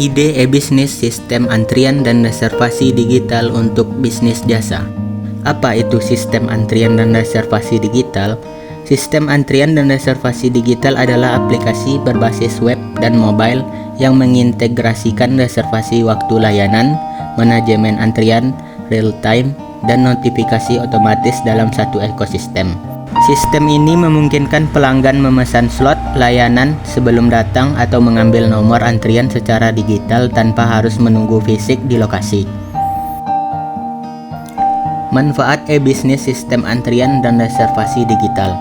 Ide e-bisnis sistem antrian dan reservasi digital untuk bisnis jasa. Apa itu sistem antrian dan reservasi digital? Sistem antrian dan reservasi digital adalah aplikasi berbasis web dan mobile yang mengintegrasikan reservasi waktu layanan, manajemen antrian, real-time, dan notifikasi otomatis dalam satu ekosistem. Sistem ini memungkinkan pelanggan memesan slot layanan sebelum datang atau mengambil nomor antrian secara digital tanpa harus menunggu fisik di lokasi. Manfaat e-bisnis sistem antrian dan reservasi digital.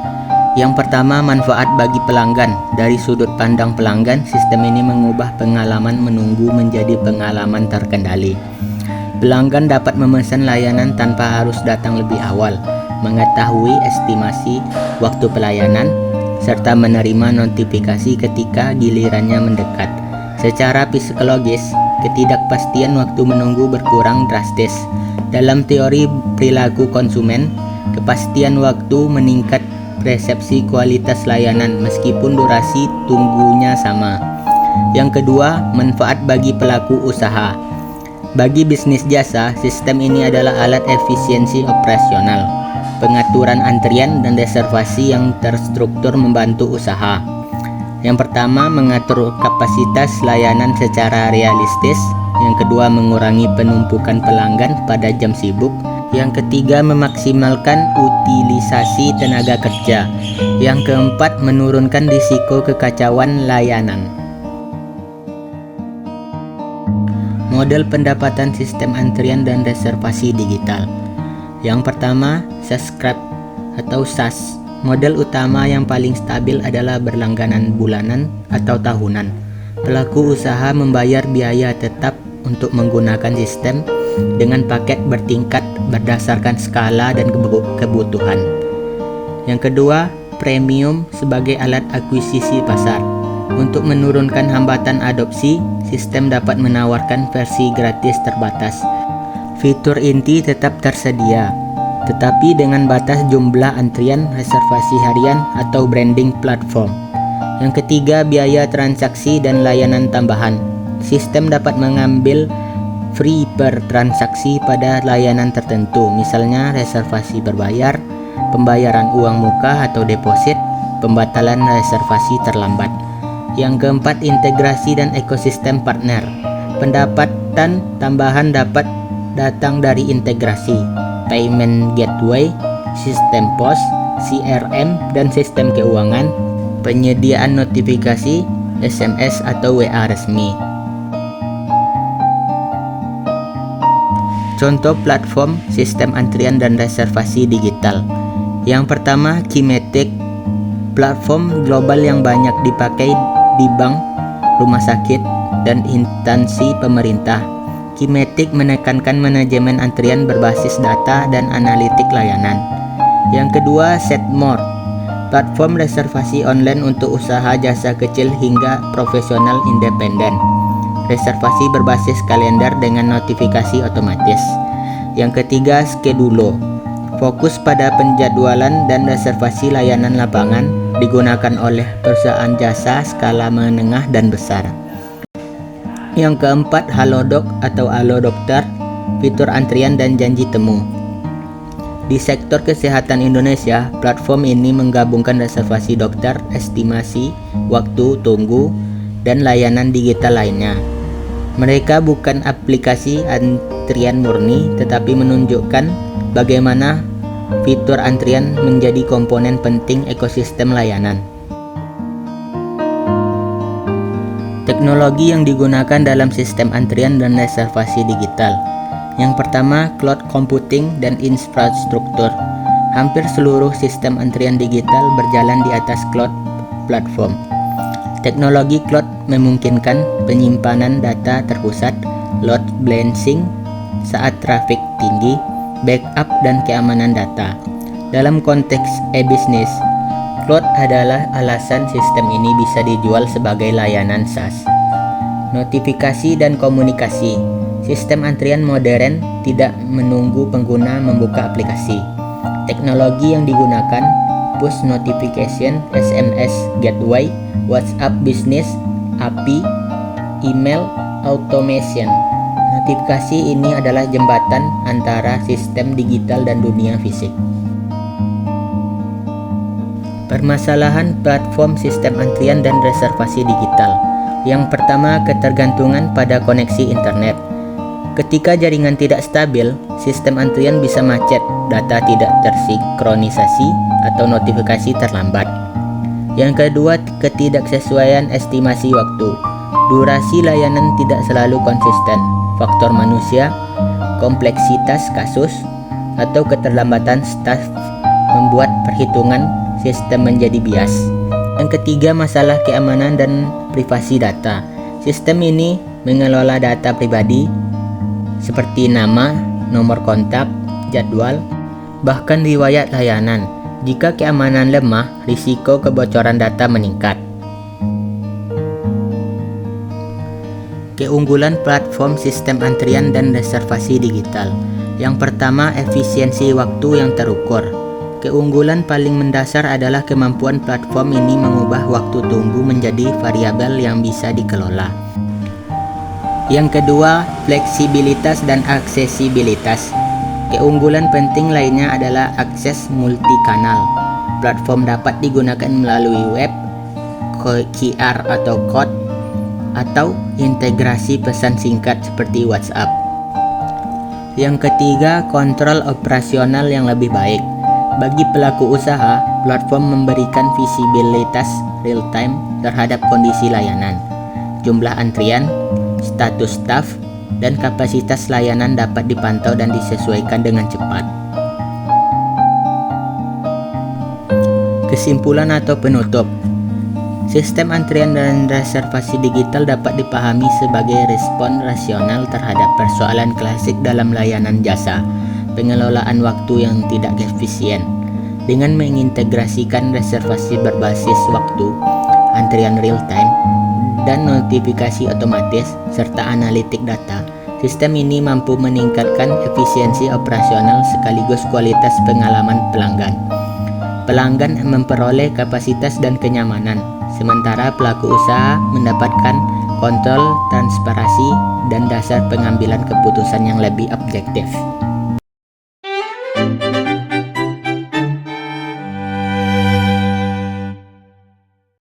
Yang pertama, manfaat bagi pelanggan. Dari sudut pandang pelanggan, sistem ini mengubah pengalaman menunggu menjadi pengalaman terkendali. Pelanggan dapat memesan layanan tanpa harus datang lebih awal, mengetahui estimasi waktu pelayanan, serta menerima notifikasi ketika gilirannya mendekat. Secara psikologis, ketidakpastian waktu menunggu berkurang drastis. Dalam teori perilaku konsumen, kepastian waktu meningkat persepsi kualitas layanan meskipun durasi tunggunya sama. Yang kedua, manfaat bagi pelaku usaha. Bagi bisnis jasa, sistem ini adalah alat efisiensi operasional, pengaturan antrian dan reservasi yang terstruktur membantu usaha. Yang pertama, mengatur kapasitas layanan secara realistis. Yang kedua, mengurangi penumpukan pelanggan pada jam sibuk. Yang ketiga, memaksimalkan utilisasi tenaga kerja. Yang keempat, menurunkan risiko kekacauan layanan. Model pendapatan sistem antrian dan reservasi digital. Yang pertama, subscribe atau SaaS. Model utama yang paling stabil adalah berlangganan bulanan atau tahunan. Pelaku usaha membayar biaya tetap untuk menggunakan sistem dengan paket bertingkat berdasarkan skala dan kebutuhan. Yang kedua, premium sebagai alat akuisisi pasar. Untuk menurunkan hambatan adopsi, sistem dapat menawarkan versi gratis terbatas. Fitur inti tetap tersedia, tetapi dengan batas jumlah antrian, reservasi harian, atau branding platform. Yang ketiga, biaya transaksi dan layanan tambahan. Sistem dapat mengambil free per transaksi pada layanan tertentu, misalnya reservasi berbayar, pembayaran uang muka atau deposit, pembatalan reservasi terlambat. Yang keempat, integrasi dan ekosistem partner. Pendapatan tambahan dapat datang dari integrasi, payment gateway, sistem POS, CRM, dan sistem keuangan, penyediaan notifikasi, SMS atau WA resmi. Contoh platform sistem antrian dan reservasi digital. Yang pertama, Kimetic, platform global yang banyak dipakai di bank, rumah sakit, dan instansi pemerintah. Kimetic menekankan manajemen antrian berbasis data dan analitik layanan. Yang kedua, Setmore, platform reservasi online untuk usaha jasa kecil hingga profesional independen. Reservasi berbasis kalender dengan notifikasi otomatis. Yang ketiga, Schedulo, fokus pada penjadwalan dan reservasi layanan lapangan, digunakan oleh perusahaan jasa skala menengah dan besar. Yang keempat, Halodoc atau Halo Dokter, fitur antrian dan janji temu. Di sektor kesehatan Indonesia, platform ini menggabungkan reservasi dokter, estimasi waktu tunggu, dan layanan digital lainnya. Mereka bukan aplikasi antrian murni, tetapi menunjukkan bagaimana fitur antrian menjadi komponen penting ekosistem layanan. Teknologi yang digunakan dalam sistem antrian dan reservasi digital. Yang pertama, cloud computing dan infrastruktur. Hampir seluruh sistem antrian digital berjalan di atas cloud platform. Teknologi cloud memungkinkan penyimpanan data terpusat, load balancing saat trafik tinggi, backup dan keamanan data. Dalam konteks e-bisnis, cloud adalah alasan sistem ini bisa dijual sebagai layanan SaaS. Notifikasi dan komunikasi. Sistem antrian modern tidak menunggu pengguna membuka aplikasi. Teknologi yang digunakan push notification, SMS gateway, WhatsApp business, API, email, automation. Notifikasi ini adalah jembatan antara sistem digital dan dunia fisik. Permasalahan platform sistem antrian dan reservasi digital. Yang pertama, ketergantungan pada koneksi internet. Ketika jaringan tidak stabil, sistem antrian bisa macet, data tidak tersinkronisasi, atau notifikasi terlambat. Yang kedua, ketidaksesuaian estimasi waktu. Durasi layanan tidak selalu konsisten. Faktor manusia, kompleksitas kasus, atau keterlambatan staf membuat perhitungan sistem menjadi bias. Yang ketiga, masalah keamanan dan privasi data. Sistem ini mengelola data pribadi seperti nama, nomor kontak, jadwal, bahkan riwayat layanan. Jika keamanan lemah, risiko kebocoran data meningkat. Keunggulan platform sistem antrian dan reservasi digital. Yang pertama, efisiensi waktu yang terukur. Keunggulan paling mendasar adalah kemampuan platform ini mengubah waktu tunggu menjadi variabel yang bisa dikelola. Yang kedua, fleksibilitas dan aksesibilitas. Keunggulan penting lainnya adalah akses multikanal. Platform dapat digunakan melalui web, QR atau code, atau integrasi pesan singkat seperti WhatsApp. Yang ketiga, kontrol operasional yang lebih baik. Bagi pelaku usaha, platform memberikan visibilitas real-time terhadap kondisi layanan, jumlah antrian, status staf, dan kapasitas layanan dapat dipantau dan disesuaikan dengan cepat. Kesimpulan atau penutup. Sistem antrian dan reservasi digital dapat dipahami sebagai respon rasional terhadap persoalan klasik dalam layanan jasa, pengelolaan waktu yang tidak efisien. Dengan mengintegrasikan reservasi berbasis waktu, antrian real-time, dan notifikasi otomatis, serta analitik data, sistem ini mampu meningkatkan efisiensi operasional sekaligus kualitas pengalaman pelanggan. Pelanggan memperoleh kapasitas dan kenyamanan, sementara pelaku usaha mendapatkan kontrol, transparansi, dan dasar pengambilan keputusan yang lebih objektif.